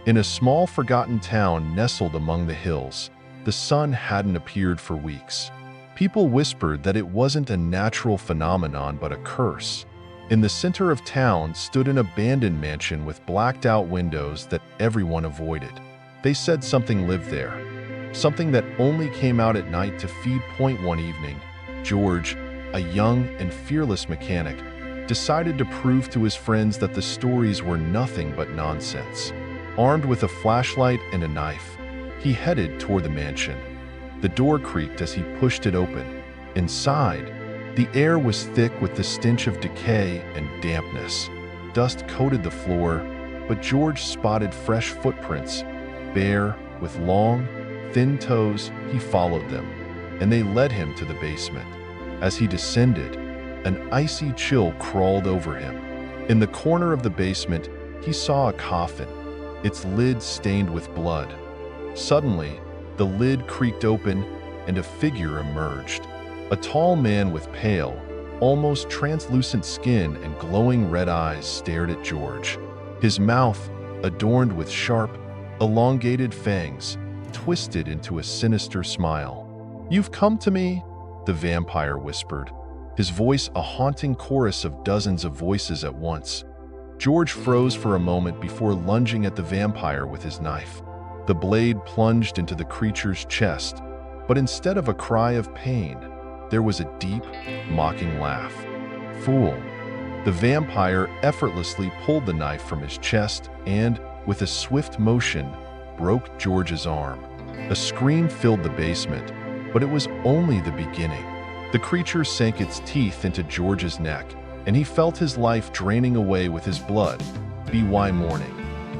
In a small forgotten town nestled among the hills, the sun hadn't appeared for weeks. People whispered that it wasn't a natural phenomenon but a curse. In the center of town stood an abandoned mansion with blacked-out windows that everyone avoided. They said something lived there, something that only came out at night to feed. One evening, George, a young and fearless mechanic, decided to prove to his friends that the stories were nothing but nonsense. Armed with a flashlight and a knife, he headed toward the mansion. The door creaked as he pushed it open. Inside, the air was thick with the stench of decay and dampness. Dust coated the floor, but George spotted fresh footprints. Bare, with long, thin toes, he followed them, and they led him to the basement. As he descended, an icy chill crawled over him. In the corner of the basement, he saw a coffin, its lid stained with blood. Suddenly, the lid creaked open and a figure emerged. A tall man with pale, almost translucent skin and glowing red eyes stared at George. His mouth, adorned with sharp, elongated fangs, twisted into a sinister smile. "You've come to me?" the vampire whispered, his voice a haunting chorus of dozens of voices at once. George froze for a moment before lunging at the vampire with his knife. The blade plunged into the creature's chest, but instead of a cry of pain, there was a deep, mocking laugh. "Fool!" The vampire effortlessly pulled the knife from his chest and, with a swift motion, broke George's arm. A scream filled the basement, but it was only the beginning. The creature sank its teeth into George's neck, and he felt his life draining away with his blood. By morning,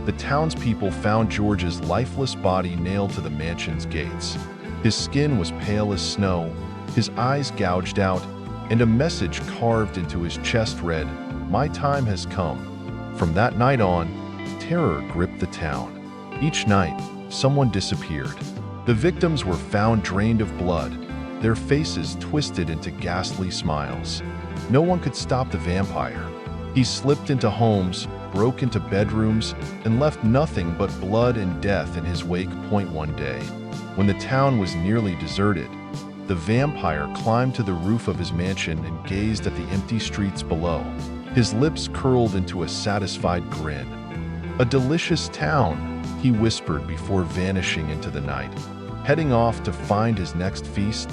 the townspeople found George's lifeless body nailed to the mansion's gates. His skin was pale as snow, his eyes gouged out, and a message carved into his chest read, "My time has come." From that night on, terror gripped the town. Each night, someone disappeared. The victims were found drained of blood, their faces twisted into ghastly smiles. No one could stop the vampire. He slipped into homes, broke into bedrooms, and left nothing but blood and death in his wake. One day, when the town was nearly deserted, the vampire climbed to the roof of his mansion and gazed at the empty streets below. His lips curled into a satisfied grin. "A delicious town," he whispered before vanishing into the night. Heading off to find his next feast,